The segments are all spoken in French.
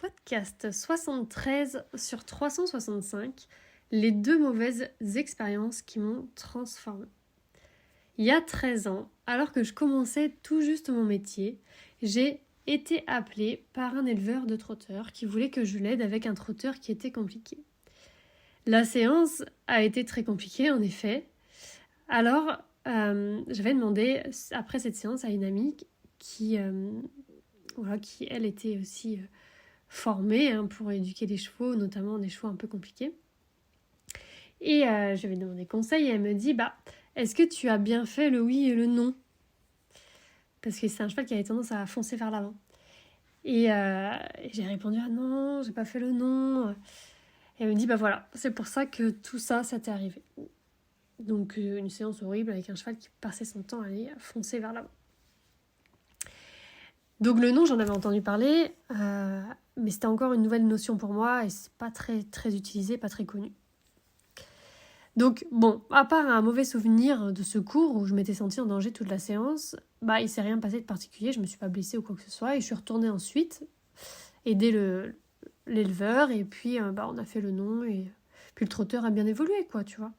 Podcast 73 sur 365, les 2 mauvaises expériences qui m'ont transformée. Il y a 13 ans, alors que je commençais tout juste mon métier, j'ai été appelée par un éleveur de trotteurs qui voulait que je l'aide avec un trotteur qui était compliqué. La séance a été très compliquée en effet. Alors, j'avais demandé après cette séance à une amie qui elle était aussi formée pour éduquer les chevaux, notamment des chevaux un peu compliqués. Et je lui ai demandé conseil et elle me dit est-ce que tu as bien fait le oui et le non ? Parce que c'est un cheval qui avait tendance à foncer vers l'avant. Et j'ai répondu non, j'ai pas fait le non. Et elle me dit voilà, c'est pour ça que tout ça t'est arrivé. Donc une séance horrible avec un cheval qui passait son temps à aller foncer vers l'avant. Donc le nom, j'en avais entendu parler, mais c'était encore une nouvelle notion pour moi et c'est pas très, très utilisé, pas très connu. Donc bon, à part un mauvais souvenir de ce cours où je m'étais sentie en danger toute la séance, il s'est rien passé de particulier, je me suis pas blessée ou quoi que ce soit et je suis retournée ensuite aider l'éleveur et puis on a fait le nom et puis le trotteur a bien évolué tu vois.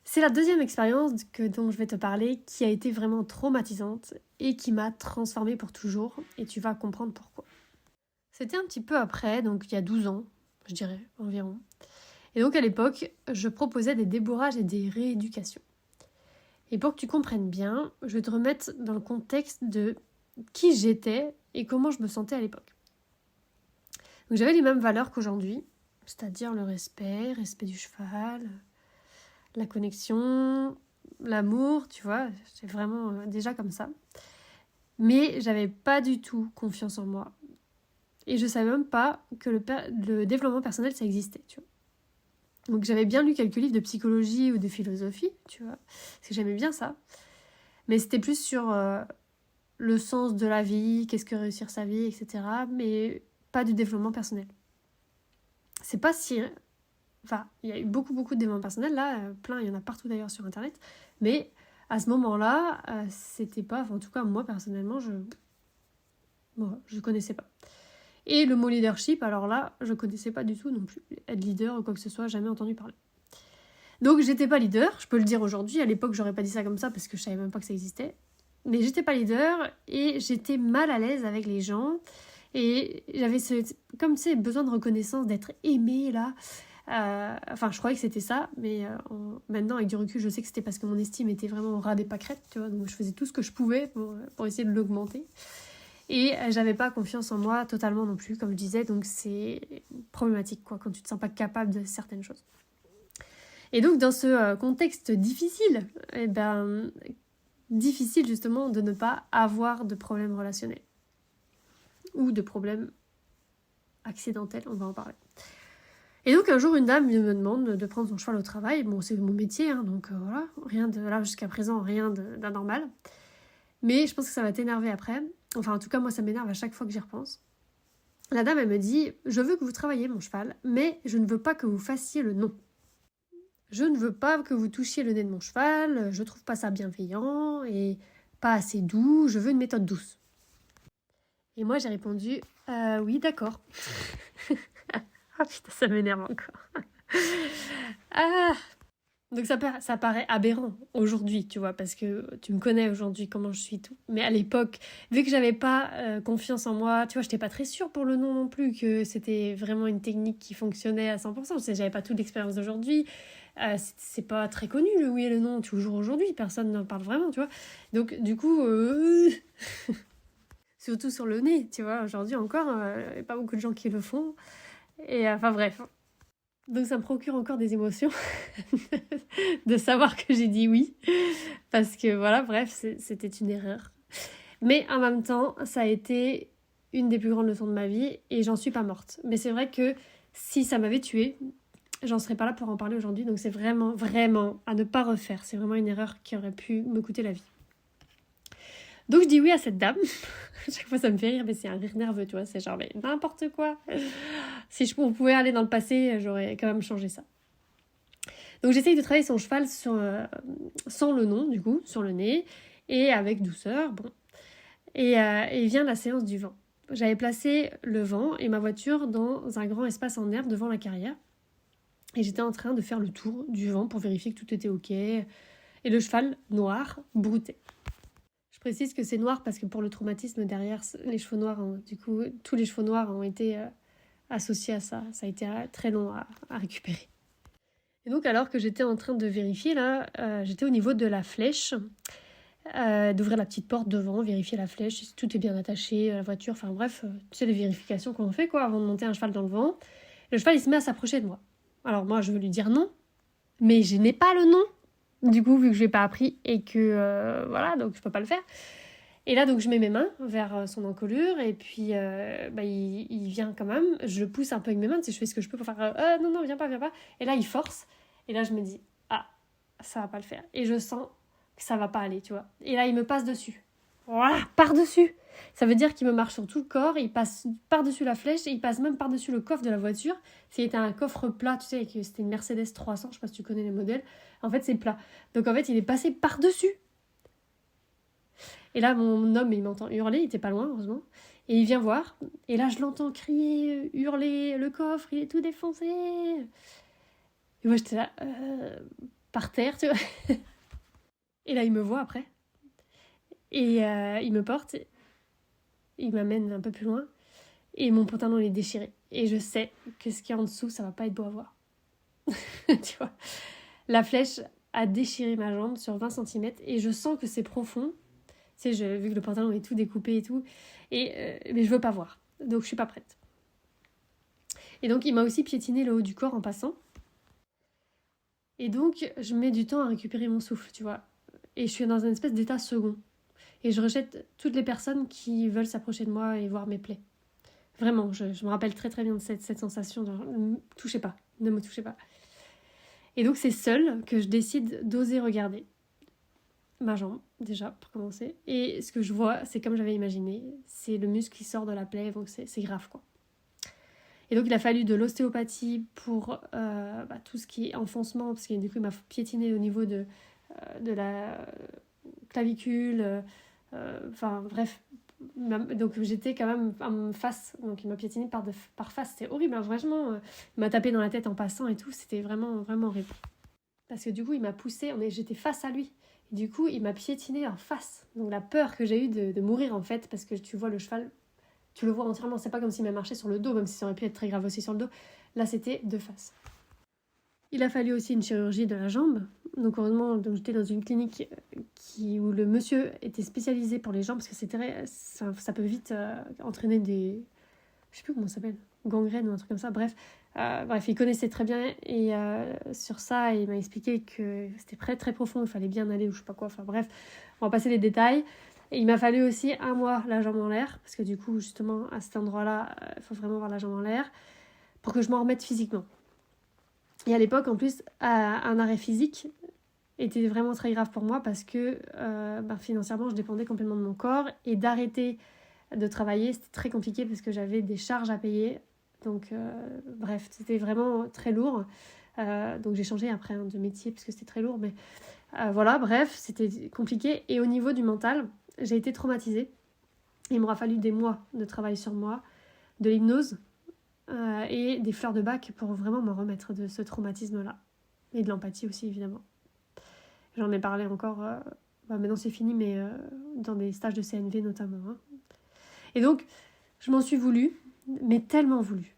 C'est la deuxième expérience dont je vais te parler qui a été vraiment traumatisante et qui m'a transformée pour toujours et tu vas comprendre pourquoi. C'était un petit peu après, donc il y a 12 ans, je dirais environ. Et donc à l'époque, je proposais des débourrages et des rééducations. Et pour que tu comprennes bien, je vais te remettre dans le contexte de qui j'étais et comment je me sentais à l'époque. Donc j'avais les mêmes valeurs qu'aujourd'hui, c'est-à-dire le respect du cheval, la connexion, l'amour, tu vois, c'est vraiment déjà comme ça. Mais j'avais pas du tout confiance en moi. Et je savais même pas que le développement personnel, ça existait, tu vois. Donc j'avais bien lu quelques livres de psychologie ou de philosophie, tu vois, parce que j'aimais bien ça. Mais c'était plus sur le sens de la vie, qu'est-ce que réussir sa vie, etc. Mais pas du développement personnel. C'est pas si... Enfin, il y a eu beaucoup de développement personnel, là, plein, il y en a partout d'ailleurs sur Internet. Mais à ce moment-là, c'était pas... Enfin, en tout cas, moi, personnellement, je connaissais pas. Et le mot leadership, alors là, je connaissais pas du tout non plus. Être leader ou quoi que ce soit, jamais entendu parler. Donc, j'étais pas leader, je peux le dire aujourd'hui. À l'époque, j'aurais pas dit ça comme ça parce que je savais même pas que ça existait. Mais j'étais pas leader et j'étais mal à l'aise avec les gens. Et j'avais besoin de reconnaissance, d'être aimée, là. Je croyais que c'était ça, mais maintenant, avec du recul, je sais que c'était parce que mon estime était vraiment au ras des pâquerettes, tu vois. Donc, je faisais tout ce que je pouvais pour essayer de l'augmenter. Et j'avais pas confiance en moi totalement non plus, comme je disais, donc c'est problématique quand tu te sens pas capable de certaines choses. Et donc dans ce contexte difficile, difficile justement de ne pas avoir de problèmes relationnels ou de problèmes accidentels, on va en parler. Et donc un jour une dame me demande de prendre son cheval au travail, bon c'est mon métier, donc voilà, rien de là jusqu'à présent, rien d'anormal. Mais je pense que ça va t'énerver après. Enfin, en tout cas, moi, ça m'énerve à chaque fois que j'y repense. La dame, elle me dit « Je veux que vous travailliez mon cheval, mais je ne veux pas que vous fassiez le non. Je ne veux pas que vous touchiez le nez de mon cheval, je trouve pas ça bienveillant et pas assez doux, je veux une méthode douce. » Et moi, j'ai répondu « Oui, d'accord. » Ah putain, ça m'énerve encore. Donc ça paraît aberrant aujourd'hui, tu vois, parce que tu me connais aujourd'hui, comment je suis tout. Mais à l'époque, vu que j'avais pas confiance en moi, tu vois, j'étais pas très sûre pour le nom non plus, que c'était vraiment une technique qui fonctionnait à 100%. J'avais pas toute l'expérience d'aujourd'hui. C'est pas très connu le oui et le non, toujours aujourd'hui, personne n'en parle vraiment, tu vois. Donc du coup, surtout sur le nez, tu vois, aujourd'hui encore, il y a pas beaucoup de gens qui le font. Et bref. Donc ça me procure encore des émotions de savoir que j'ai dit oui. Parce que voilà, bref, c'était une erreur. Mais en même temps, ça a été une des plus grandes leçons de ma vie et j'en suis pas morte. Mais c'est vrai que si ça m'avait tuée, j'en serais pas là pour en parler aujourd'hui. Donc c'est vraiment, vraiment à ne pas refaire. C'est vraiment une erreur qui aurait pu me coûter la vie. Donc je dis oui à cette dame. Chaque fois ça me fait rire, mais c'est un rire nerveux, tu vois. C'est genre, mais n'importe quoi. Si on pouvait aller dans le passé, j'aurais quand même changé ça. Donc j'essaye de travailler son cheval sans le nom, du coup, sur le nez, et avec douceur, bon. Et vient la séance du vent. j'avais placé le vent et ma voiture dans un grand espace en herbe devant la carrière. Et j'étais en train de faire le tour du vent pour vérifier que tout était ok. Et le cheval noir broutait. Je précise que c'est noir parce que pour le traumatisme derrière les chevaux noirs, du coup, tous les chevaux noirs ont été associés à ça. Ça a été très long à récupérer. Et donc, alors que j'étais en train de vérifier, là, j'étais au niveau de la flèche, d'ouvrir la petite porte devant, vérifier la flèche, si tout est bien attaché à la voiture. Enfin bref, tu sais, les vérifications qu'on fait quoi, avant de monter un cheval dans le vent. Le cheval, il se met à s'approcher de moi. Alors moi, je veux lui dire non, mais je n'ai pas le nom. Du coup, vu que je l'ai pas appris et que voilà, donc je peux pas le faire. Et là, donc je mets mes mains vers son encolure et puis il vient quand même. Je le pousse un peu avec mes mains, tu sais, je fais ce que je peux pour faire non, viens pas. Et là, il force. Et là, je me dis ça va pas le faire. Et je sens que ça va pas aller, tu vois. Et là, il me passe dessus. Voilà, par-dessus. Ça veut dire qu'il me marche sur tout le corps, il passe par-dessus la flèche et il passe même par-dessus le coffre de la voiture. C'était un coffre plat, tu sais, c'était une Mercedes 300, je sais pas si tu connais les modèles. En fait, c'est plat. Donc en fait, il est passé par-dessus. Et là, mon homme, il m'entend hurler, il était pas loin, heureusement. Et il vient voir. Et là, je l'entends crier, hurler, le coffre, il est tout défoncé. Et moi, j'étais là, par terre, tu vois. Et là, il me voit après. Et il me porte, il m'amène un peu plus loin. Et mon pantalon est déchiré. Et je sais que ce qu'il y a en dessous, ça va pas être beau à voir. Tu vois. La flèche a déchiré ma jambe sur 20 cm. Et je sens que c'est profond. Tu sais, vu que le pantalon est tout découpé et tout. Mais je veux pas voir. Donc je suis pas prête. Et donc il m'a aussi piétiné le haut du corps en passant. Et donc je mets du temps à récupérer mon souffle, tu vois. Et je suis dans une espèce d'état second. Et je rejette toutes les personnes qui veulent s'approcher de moi et voir mes plaies. Vraiment, je me rappelle très très bien de cette sensation. Genre, ne me touchez pas. Et donc c'est seule que je décide d'oser regarder ma jambe, déjà, pour commencer. Et ce que je vois, c'est comme j'avais imaginé. C'est le muscle qui sort de la plaie, donc c'est grave, quoi. Et donc il a fallu de l'ostéopathie pour tout ce qui est enfoncement, parce que du coup il m'a piétiné au niveau de la clavicule, bref. Donc j'étais quand même en face, donc il m'a piétiné par face, c'était horrible, hein, vraiment. Il m'a tapé dans la tête en passant et tout, c'était vraiment, vraiment horrible. Parce que du coup il m'a poussé, j'étais face à lui. Et du coup il m'a piétiné en face. Donc la peur que j'ai eue de mourir en fait, parce que tu vois le cheval, tu le vois entièrement, c'est pas comme s'il m'a marché sur le dos, même si ça aurait pu être très grave aussi sur le dos. Là c'était de face. Il a fallu aussi une chirurgie de la jambe. Donc heureusement, j'étais dans une clinique où le monsieur était spécialisé pour les jambes, parce que ça peut vite entraîner des... Je sais plus comment ça s'appelle, gangrène ou un truc comme ça. Bref, il connaissait très bien. Et sur ça, il m'a expliqué que c'était très très profond, il fallait bien aller ou je sais pas quoi. Enfin bref, on va passer les détails. Et il m'a fallu aussi 1 mois la jambe en l'air, parce que du coup, justement, à cet endroit-là, il faut vraiment avoir la jambe en l'air, pour que je m'en remette physiquement. Et à l'époque, en plus, un arrêt physique était vraiment très grave pour moi parce que financièrement, je dépendais complètement de mon corps. Et d'arrêter de travailler, c'était très compliqué parce que j'avais des charges à payer. Donc, bref, c'était vraiment très lourd. Donc, j'ai changé après de métier parce que c'était très lourd. Mais voilà, bref, c'était compliqué. Et au niveau du mental, j'ai été traumatisée. Il m'aura fallu des mois de travail sur moi, de l'hypnose. Et des fleurs de bac pour vraiment me remettre de ce traumatisme-là. Et de l'empathie aussi, évidemment. J'en ai parlé encore, maintenant c'est fini, mais dans des stages de CNV notamment. Hein. Et donc, je m'en suis voulu, mais tellement voulu,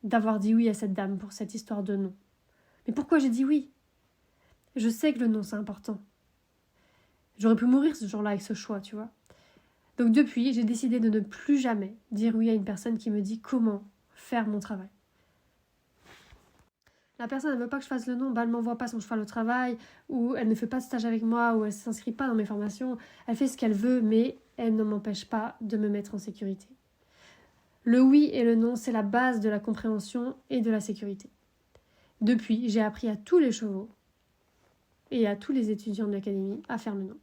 d'avoir dit oui à cette dame pour cette histoire de non. Mais pourquoi j'ai dit oui ? Je sais que le non, c'est important. J'aurais pu mourir ce jour-là avec ce choix, tu vois. Donc depuis, j'ai décidé de ne plus jamais dire oui à une personne qui me dit comment faire mon travail. La personne ne veut pas que je fasse le nom, elle ne m'envoie pas son cheval au travail, ou elle ne fait pas de stage avec moi, ou elle ne s'inscrit pas dans mes formations. Elle fait ce qu'elle veut, mais elle ne m'empêche pas de me mettre en sécurité. Le oui et le non, c'est la base de la compréhension et de la sécurité. Depuis, j'ai appris à tous les chevaux et à tous les étudiants de l'académie à faire le non.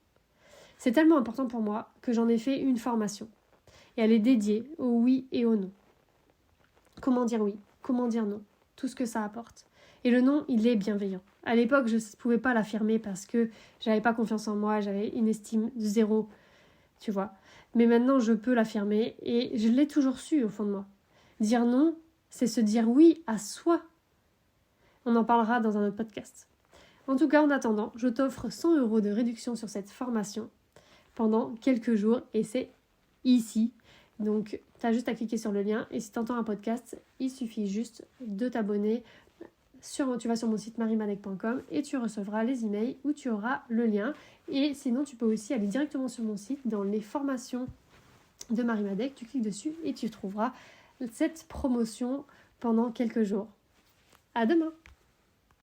C'est tellement important pour moi que j'en ai fait une formation. Et elle est dédiée au oui et au non. Comment dire oui, comment dire non, tout ce que ça apporte. Et le non, il est bienveillant. À l'époque, je ne pouvais pas l'affirmer parce que j'avais pas confiance en moi, j'avais une estime de 0. tu vois. Mais maintenant, je peux l'affirmer et je l'ai toujours su au fond de moi. Dire non, c'est se dire oui à soi. On en parlera dans un autre podcast. En tout cas, en attendant, je t'offre 100 € de réduction sur cette formation pendant quelques jours et c'est ici. Donc, tu as juste à cliquer sur le lien et si tu entends un podcast, il suffit juste de t'abonner. Tu vas sur mon site marimadec.com et tu recevras les emails où tu auras le lien. Et sinon, tu peux aussi aller directement sur mon site dans les formations de Marimadec. Tu cliques dessus et tu trouveras cette promotion pendant quelques jours. À demain!